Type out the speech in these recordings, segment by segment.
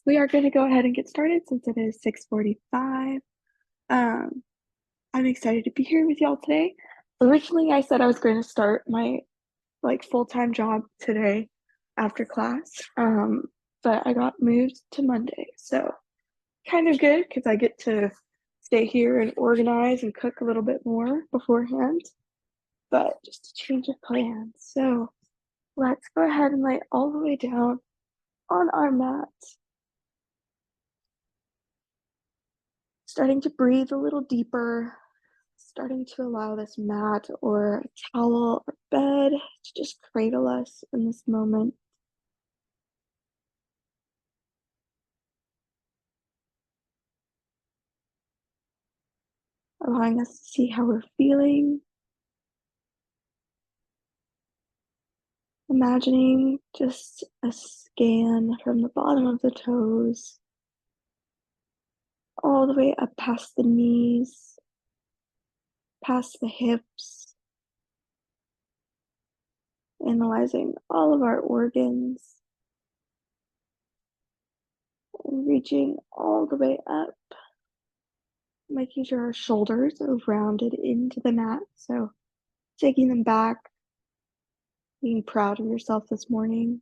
We are going to go ahead and get started since it is 6:45. Um, I'm excited to be here with y'all today. Originally, I said I was going to start my full-time job today after class, but I got moved to Monday, so kind of good because I get to stay here and organize and cook a little bit more beforehand, but just a change of plans. So let's go ahead and lay all the way down on our mat. Starting to breathe a little deeper, starting to allow this mat or a towel or bed to just cradle us in this moment. Allowing us to see how we're feeling. Imagining just a scan from the bottom of the toes all the way up past the knees, past the hips, analyzing all of our organs and reaching all the way up, making sure our shoulders are rounded into the mat. So taking them back, being proud of yourself this morning.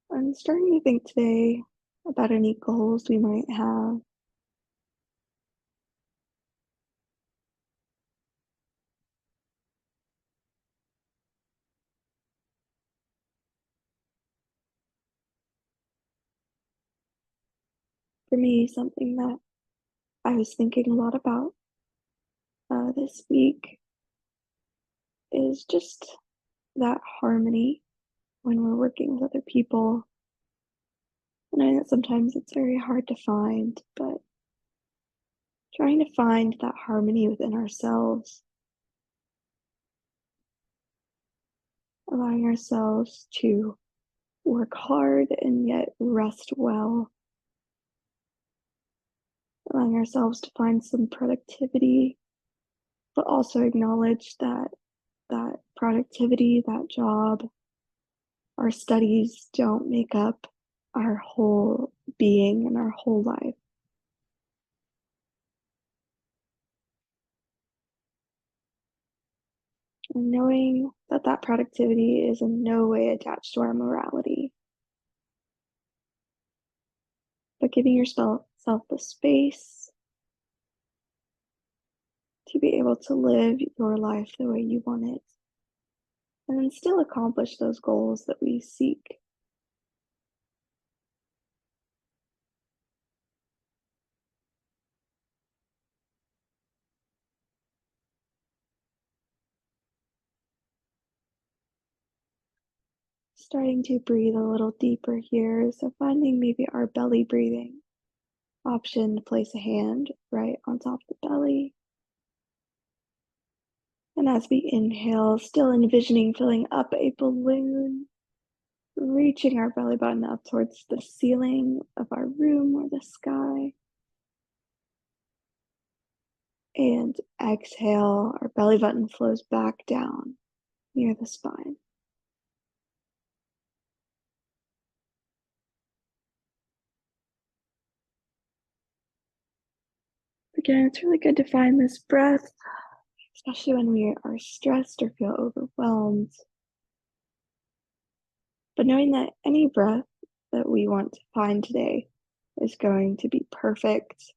I'm starting to think today about any goals we might have. For me, something that I was thinking a lot about this week is just that harmony when we're working with other people. And I know that sometimes it's very hard to find, but trying to find that harmony within ourselves, allowing ourselves to work hard and yet rest well, allowing ourselves to find some productivity, but also acknowledge that productivity, that job, our studies don't make up our whole being and our whole life. And knowing that that productivity is in no way attached to our morality, but giving yourself the space to be able to live your life the way you want it, and then still accomplish those goals that we seek. Starting to breathe a little deeper here, so finding maybe our belly breathing option to place a hand right on top of the belly. And as we inhale, still envisioning filling up a balloon, reaching our belly button up towards the ceiling of our room or the sky. And exhale, our belly button flows back down near the spine. Again, it's really good to find this breath, especially when we are stressed or feel overwhelmed. But knowing that any breath that we want to find today is going to be perfect.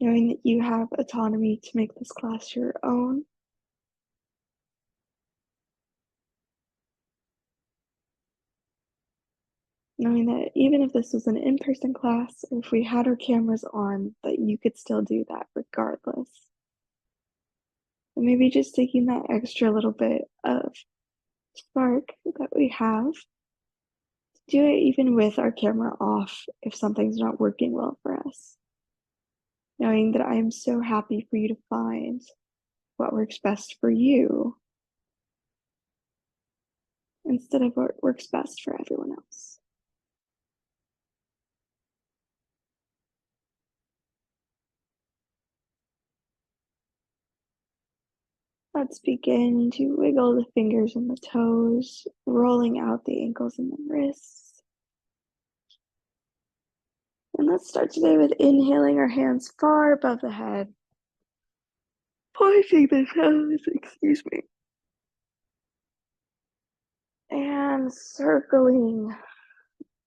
Knowing that you have autonomy to make this class your own. Knowing that even if this was an in-person class, or if we had our cameras on, that you could still do that regardless. And maybe just taking that extra little bit of spark that we have, do it even with our camera off if something's not working well for us. Knowing that I am so happy for you to find what works best for you instead of what works best for everyone else. Let's begin to wiggle the fingers and the toes, rolling out the ankles and the wrists. And let's start today with inhaling our hands far above the head, pointing the toes, excuse me, and circling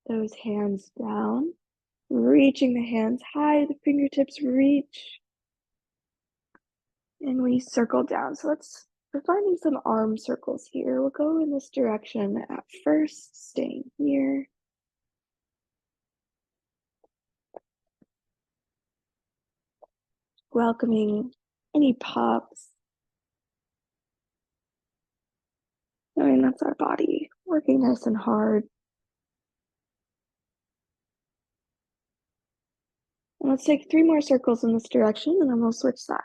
those hands down, reaching the hands high, the fingertips reach, and we circle down. So we're finding some arm circles here. We'll go in this direction at first, staying here. Welcoming any pops, knowing that's our body working nice and hard. And let's take 3 more circles in this direction, and then we'll switch sides.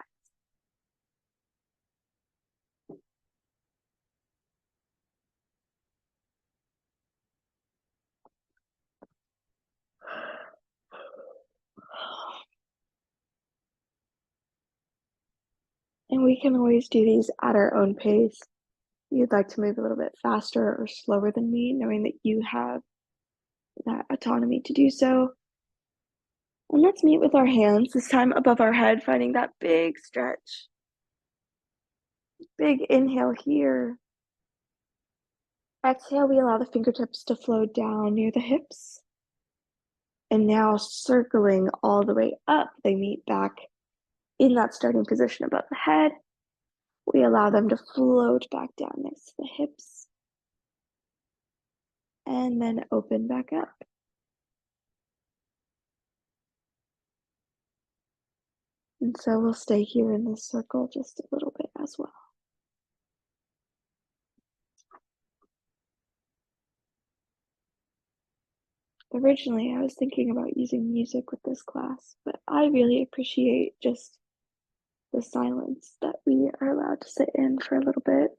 And we can always do these at our own pace. If you'd like to move a little bit faster or slower than me, knowing that you have that autonomy to do so. And let's meet with our hands, this time above our head, finding that big stretch. Big inhale here. Exhale, we allow the fingertips to flow down near the hips. And now circling all the way up, they meet back in that starting position above the head. We allow them to float back down next to the hips. And then open back up. And so we'll stay here in this circle just a little bit as well. Originally, I was thinking about using music with this class, but I really appreciate just the silence that we are allowed to sit in for a little bit.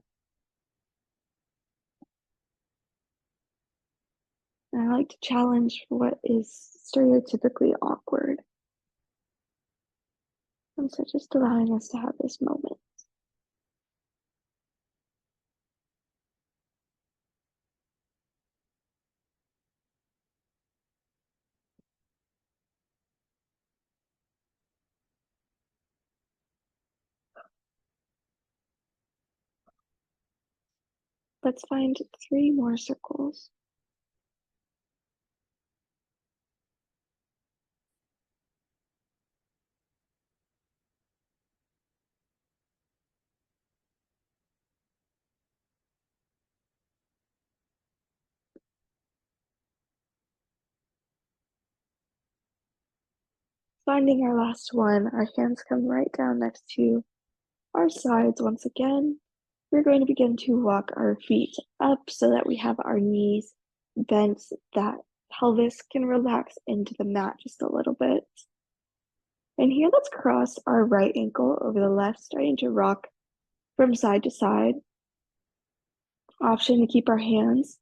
And I like to challenge what is stereotypically awkward. And so just allowing us to have this moment. Let's find 3 more circles. Finding our last one, our hands come right down next to our sides once again. We're going to begin to walk our feet up so that we have our knees bent, that pelvis can relax into the mat just a little bit. And here, let's cross our right ankle over the left, starting to rock from side to side. Option to keep our hands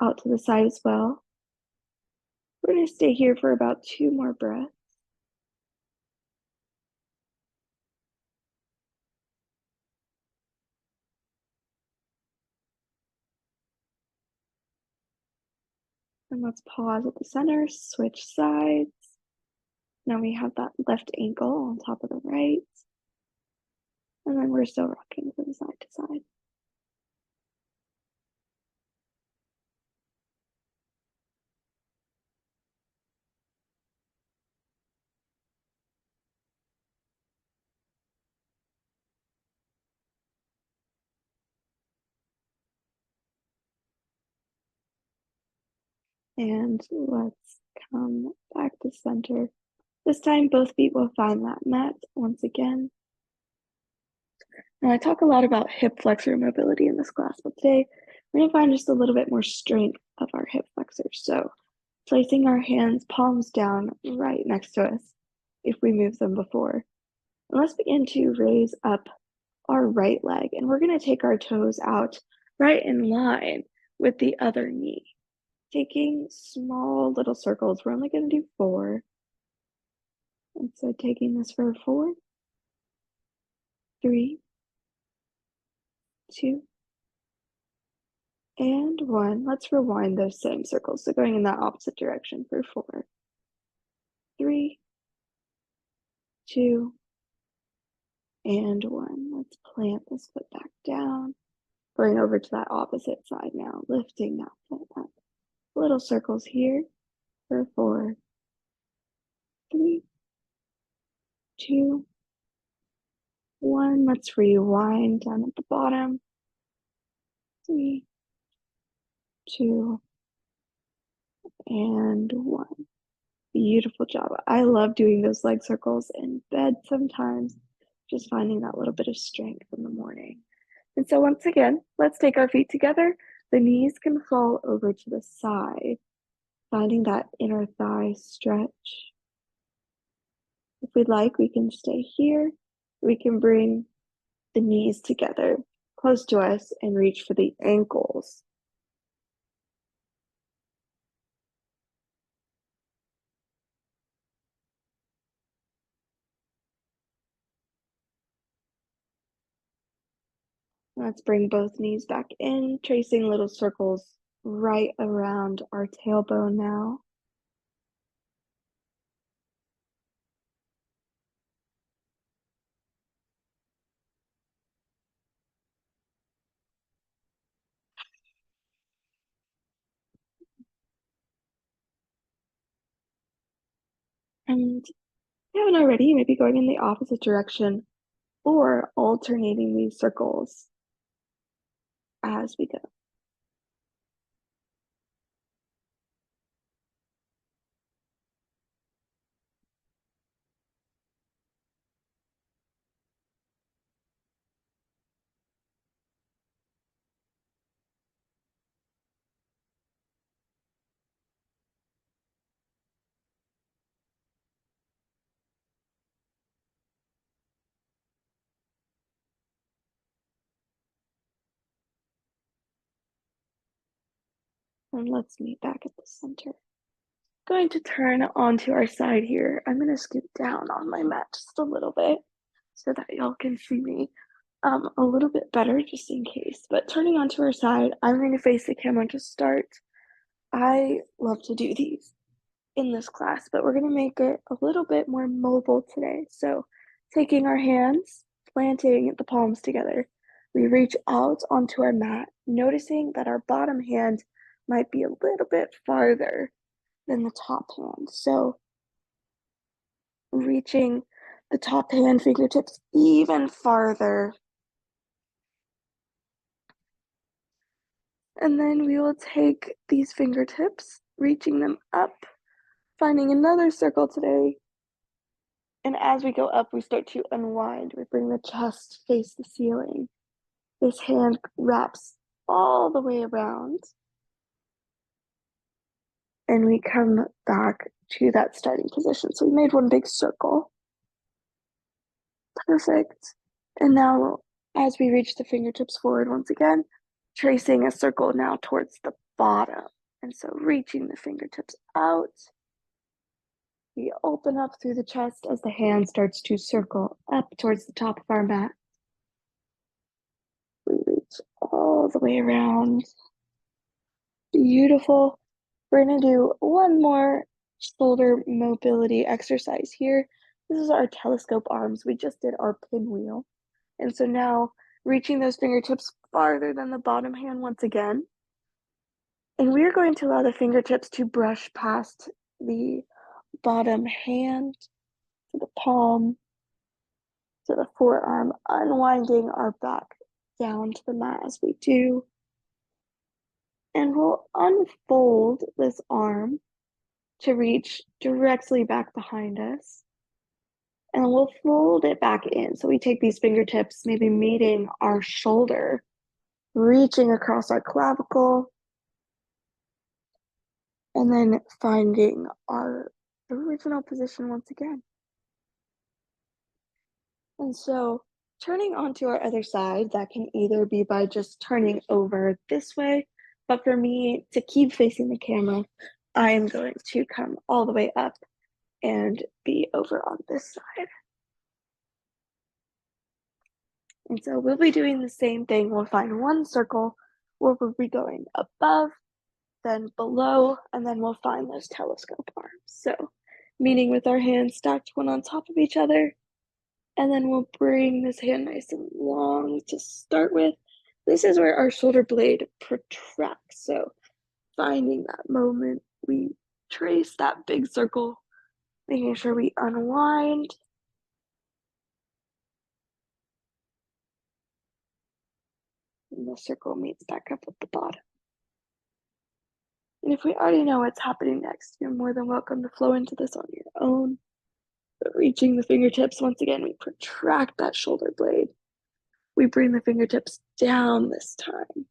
out to the side as well. We're going to stay here for about 2 more breaths. And let's pause at the center, switch sides. Now we have that left ankle on top of the right. And then we're still rocking from side to side. And let's come back to center. This time, both feet will find that mat once again. Now, I talk a lot about hip flexor mobility in this class, but today we're going to find just a little bit more strength of our hip flexors. So, placing our hands palms down right next to us if we moved them before. And let's begin to raise up our right leg, and we're going to take our toes out right in line with the other knee. Taking small little circles, we're only going to do 4. And so taking this for 4, 3, 2, and 1. Let's rewind those same circles. So going in that opposite direction for 4, 3, 2, and 1. Let's plant this foot back down. Going over to that opposite side now, lifting that foot up. Little circles here for 4, 3, 2, 1. Let's rewind down at the bottom. 3, 2, and 1. Beautiful job. I love doing those leg circles in bed sometimes, just finding that little bit of strength in the morning. And so once again, let's take our feet together. The knees can fall over to the side, finding that inner thigh stretch. If we'd like, we can stay here. We can bring the knees together close to us and reach for the ankles. Let's bring both knees back in, tracing little circles right around our tailbone now. And if you haven't already, maybe going in the opposite direction or alternating these circles as we go. And let's meet back at the center. Going to turn onto our side here. I'm going to scoot down on my mat just a little bit so that y'all can see me a little bit better just in case. But turning onto our side, I'm going to face the camera to start. I love to do these in this class, but we're going to make it a little bit more mobile today. So taking our hands, planting the palms together, we reach out onto our mat, noticing that our bottom hand might be a little bit farther than the top hand. So reaching the top hand fingertips even farther. And then we will take these fingertips, reaching them up, finding another circle today. And as we go up, we start to unwind. We bring the chest face the ceiling. This hand wraps all the way around. And we come back to that starting position. So we made one big circle. Perfect. And now as we reach the fingertips forward once again, tracing a circle now towards the bottom. And so reaching the fingertips out. We open up through the chest as the hand starts to circle up towards the top of our mat. We reach all the way around. Beautiful. We're going to do one more shoulder mobility exercise here. This is our telescope arms. We just did our pinwheel. And so now reaching those fingertips farther than the bottom hand once again. And we're going to allow the fingertips to brush past the bottom hand to the palm to the forearm, unwinding our back down to the mat as we do. And we'll unfold this arm to reach directly back behind us. And we'll fold it back in. So we take these fingertips, maybe meeting our shoulder, reaching across our clavicle, and then finding our original position once again. And so turning onto our other side, that can either be by just turning over this way, but for me to keep facing the camera, I am going to come all the way up and be over on this side. And so we'll be doing the same thing. We'll find one circle where we'll be going above, then below, and then we'll find those telescope arms. So, meaning with our hands stacked one on top of each other, and then we'll bring this hand nice and long to start with. This is where our shoulder blade protracts. So, finding that moment, we trace that big circle, making sure we unwind. And the circle meets back up at the bottom. And if we already know what's happening next, you're more than welcome to flow into this on your own. But reaching the fingertips, once again, we protract that shoulder blade. We bring the fingertips down this time.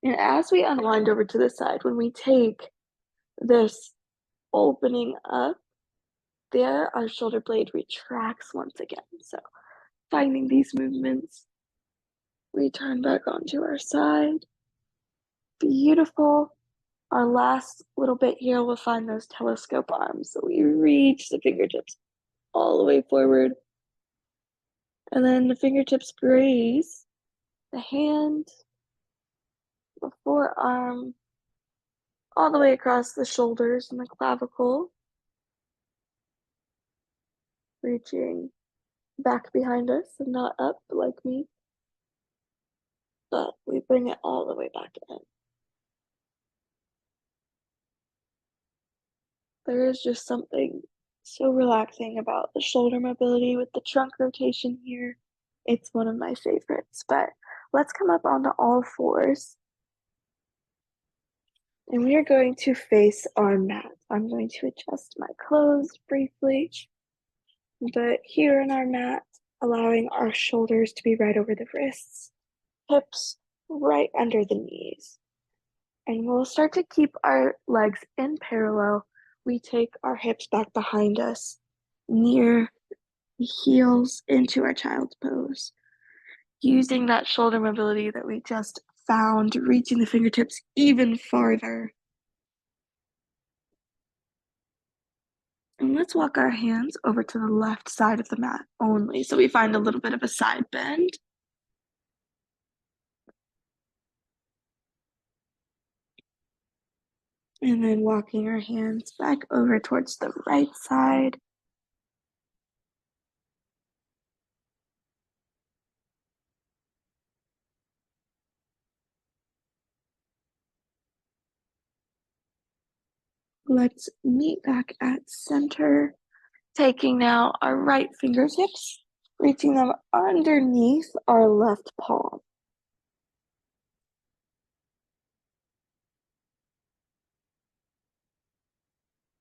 And as we unwind over to the side, when we take this opening up, there our shoulder blade retracts once again. So finding these movements, we turn back onto our side. Beautiful. Our last little bit here, we'll find those telescope arms. So we reach the fingertips all the way forward. And then the fingertips graze the hand, the forearm, all the way across the shoulders and the clavicle, reaching back behind us and not up like me, but we bring it all the way back in. There is just something so relaxing about the shoulder mobility with the trunk rotation here. It's one of my favorites, but let's come up onto all fours. And we are going to face our mat. I'm going to adjust my clothes briefly, but here in our mat, allowing our shoulders to be right over the wrists, hips right under the knees. And we'll start to keep our legs in parallel. We take our hips back behind us, near the heels into our child's pose. Using that shoulder mobility that we just found, reaching the fingertips even farther. And let's walk our hands over to the left side of the mat only, so we find a little bit of a side bend. And then walking our hands back over towards the right side. Let's meet back at center. Taking now our right fingertips, reaching them underneath our left palm.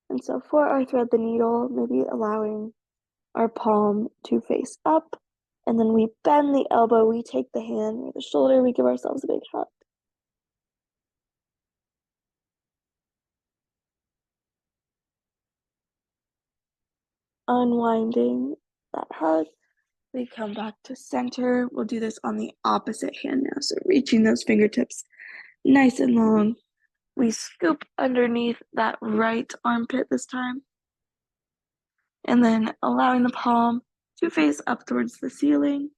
And so for our thread the needle, maybe allowing our palm to face up, and then we bend the elbow, we take the hand near the shoulder, we give ourselves a big hug. Unwinding that hug, we come back to center. We'll do this on the opposite hand now, so reaching those fingertips nice and long. We scoop underneath that right armpit this time, and then allowing the palm to face up towards the ceiling.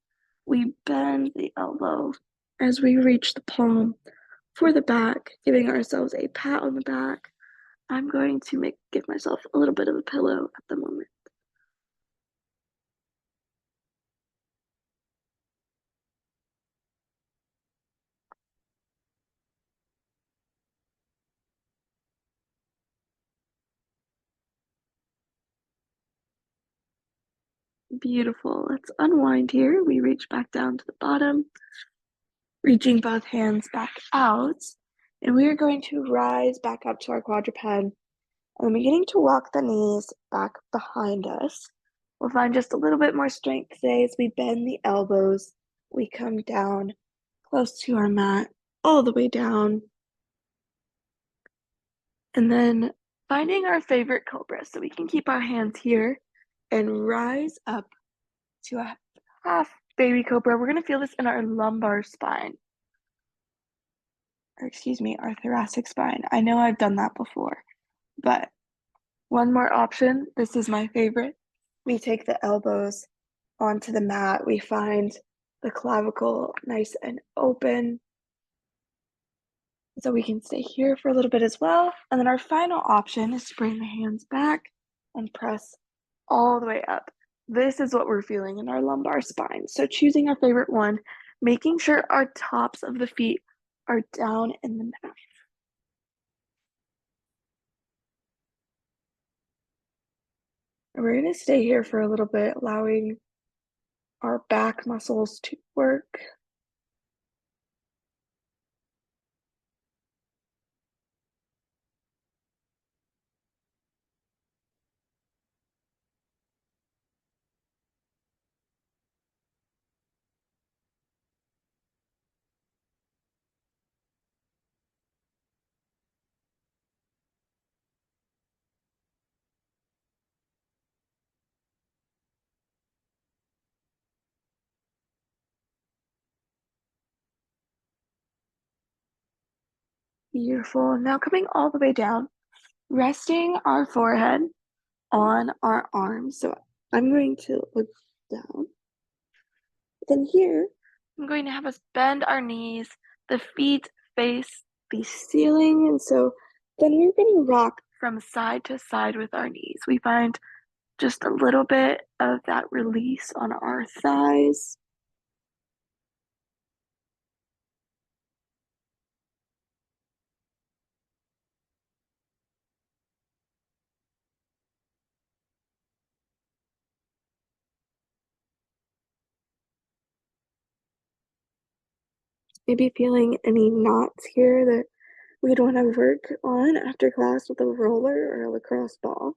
We bend the elbow as we reach the palm for the back, giving ourselves a pat on the back. I'm going to give myself a little bit of a pillow at the moment. Beautiful. Let's unwind here. We reach back down to the bottom, reaching both hands back out, and we are going to rise back up to our quadruped. I'm beginning to walk the knees back behind us. We'll find just a little bit more strength today as we bend the elbows. We come down close to our mat, all the way down. And then finding our favorite cobra, so we can keep our hands here and rise up to a half baby cobra. We're going to feel this in our lumbar spine. Or excuse me, our thoracic spine. I know I've done that before, but one more option. This is my favorite. We take the elbows onto the mat. We find the clavicle nice and open so we can stay here for a little bit as well. And then our final option is to bring the hands back and press all the way up. This is what we're feeling in our lumbar spine. So choosing our favorite one, making sure our tops of the feet are down in the mat. And we're going to stay here for a little bit, allowing our back muscles to work. Beautiful. Now coming all the way down, resting our forehead on our arms. So I'm going to look down. Then here, I'm going to have us bend our knees, the feet face the ceiling. And so then we're going to rock from side to side with our knees. We find just a little bit of that release on our thighs. Maybe feeling any knots here that we'd want to work on after class with a roller or a lacrosse ball.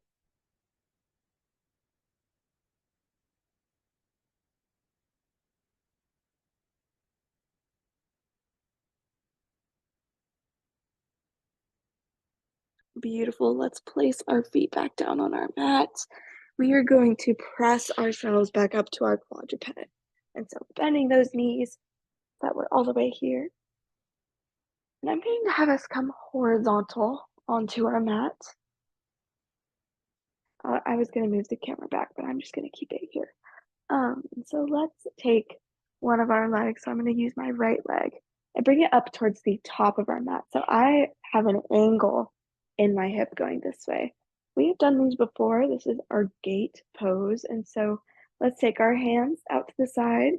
Beautiful. Let's place our feet back down on our mat. We are going to press ourselves back up to our quadruped. And so bending those knees that were all the way here. And I'm going to have us come horizontal onto our mat. I was going to move the camera back, but I'm just going to keep it here. So let's take one of our legs. So I'm going to use my right leg and bring it up towards the top of our mat. So I have an angle in my hip going this way. We've done these before. This is our gate pose. And so let's take our hands out to the side.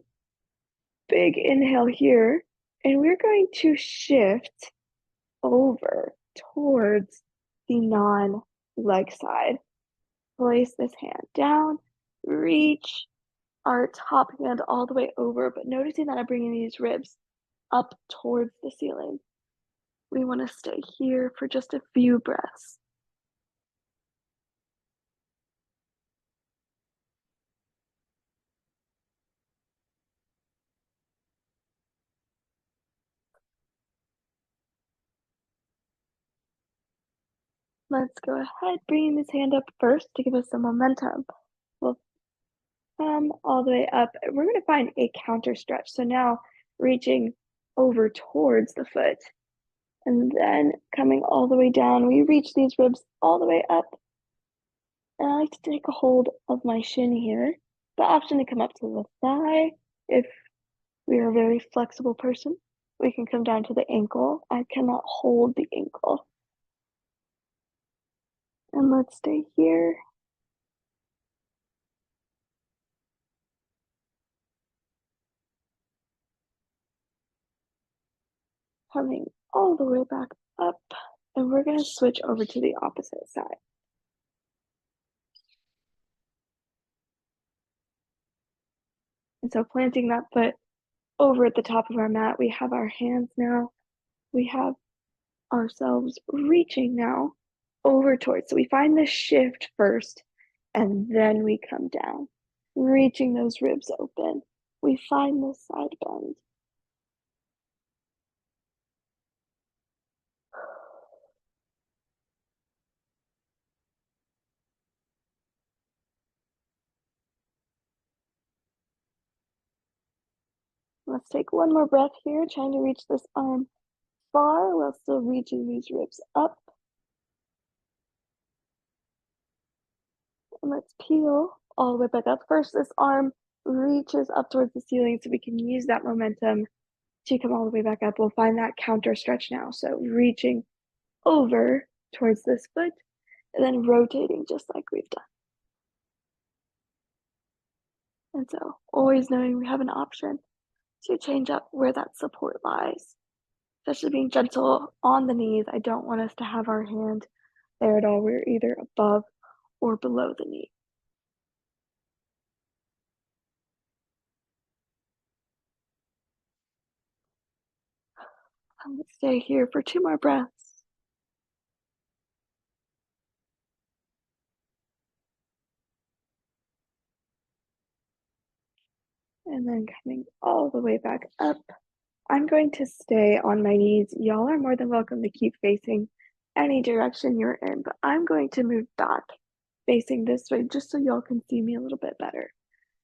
Big inhale here. And we're going to shift over towards the non-leg side. Place this hand down, reach our top hand all the way over, but noticing that I'm bringing these ribs up towards the ceiling. We want to stay here for just a few breaths. Let's go ahead, bringing this hand up first to give us some momentum. We'll come all the way up. We're going to find a counter stretch. So now reaching over towards the foot and then coming all the way down. We reach these ribs all the way up. And I like to take a hold of my shin here. The option to come up to the thigh. If we are a very flexible person, we can come down to the ankle. I cannot hold the ankle. And let's stay here. Coming all the way back up. And we're going to switch over to the opposite side. And so planting that foot over at the top of our mat, we have our hands now. We have ourselves reaching now over towards. So we find the shift first, and then we come down, reaching those ribs open. We find the side bend. Let's take one more breath here, trying to reach this arm far while still reaching these ribs up. And let's peel all the way back up. First, this arm reaches up towards the ceiling so we can use that momentum to come all the way back up. We'll find that counter stretch now. So reaching over towards this foot and then rotating just like we've done. And so always knowing we have an option to change up where that support lies, especially being gentle on the knees. I don't want us to have our hand there at all. We're either above or below the knee. I'm gonna stay here for 2 more breaths. And then coming all the way back up. I'm going to stay on my knees. Y'all are more than welcome to keep facing any direction you're in, but I'm going to move back facing this way just so y'all can see me a little bit better.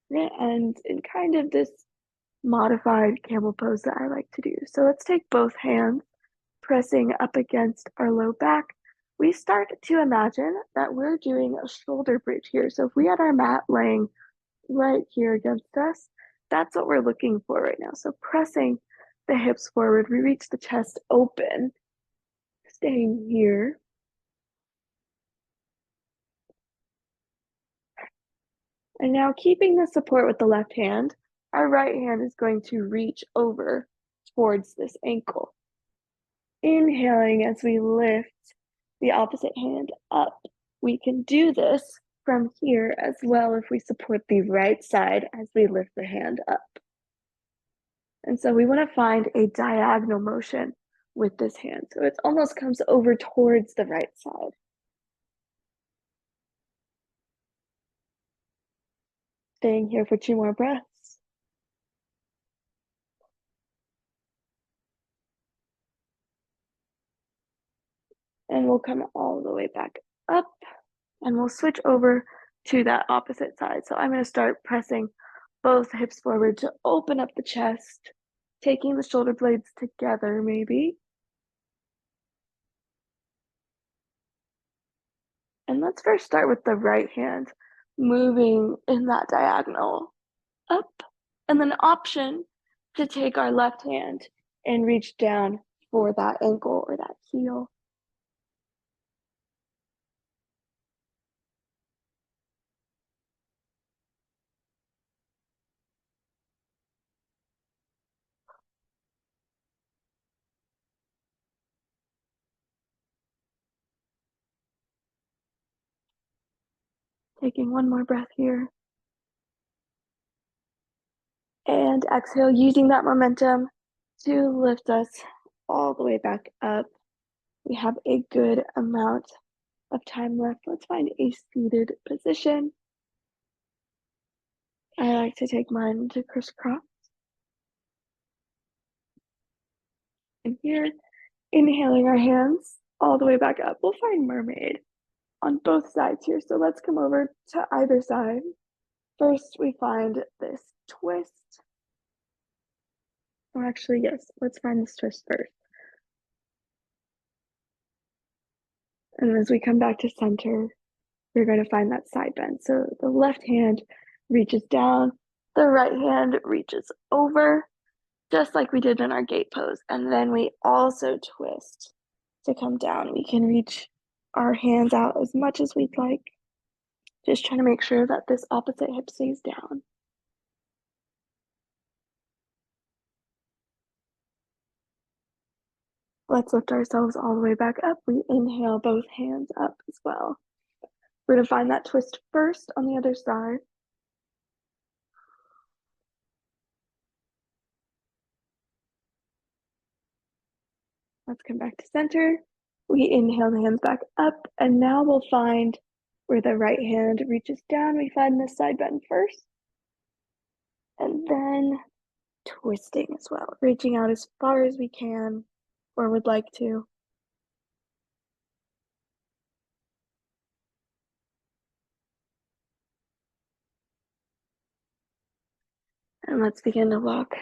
We're gonna end in kind of this modified camel pose that I like to do. So let's take both hands pressing up against our low back. We start to imagine that we're doing a shoulder bridge here. So if we had our mat laying right here against us, that's what we're looking for right now. So pressing the hips forward, we reach the chest open, staying here. And now keeping the support with the left hand, our right hand is going to reach over towards this ankle. Inhaling as we lift the opposite hand up. We can do this from here as well if we support the right side as we lift the hand up. And so we want to find a diagonal motion with this hand. So it almost comes over towards the right side. Staying here for 2 more breaths. And we'll come all the way back up and we'll switch over to that opposite side. So I'm going to start pressing both hips forward to open up the chest, taking the shoulder blades together maybe. And let's first start with the right hand, moving in that diagonal up, and then option to take our left hand and reach down for that ankle or that heel. Taking one more breath here. And exhale, using that momentum to lift us all the way back up. We have a good amount of time left. Let's find a seated position. I like to take mine to crisscross. And here, inhaling our hands all the way back up. We'll find mermaid on both sides here. So let's come over to either side. First, we find this twist. Or actually, yes, let's find this twist first. And as we come back to center, we're going to find that side bend. So the left hand reaches down, the right hand reaches over, just like we did in our gate pose. And then we also twist to come down. We can reach our hands out as much as we'd like. Just trying to make sure that this opposite hip stays down. Let's lift ourselves all the way back up. We inhale both hands up as well. We're going to find that twist first on the other side. Let's come back to center. We inhale the hands back up, and now we'll find where the right hand reaches down. We find this side bend first, and then twisting as well, reaching out as far as we can or would like to. And let's begin to walk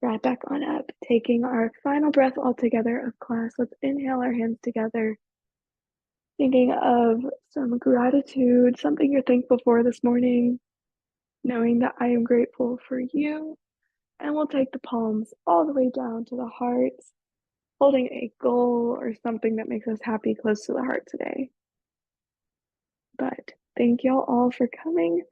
right back on up, taking our final breath all together of class. Let's inhale our hands together, thinking of some gratitude, something you're thankful for this morning. knowing that I am grateful for you, and we'll take the palms all the way down to the hearts, holding a goal or something that makes us happy close to the heart today. But thank y'all all for coming.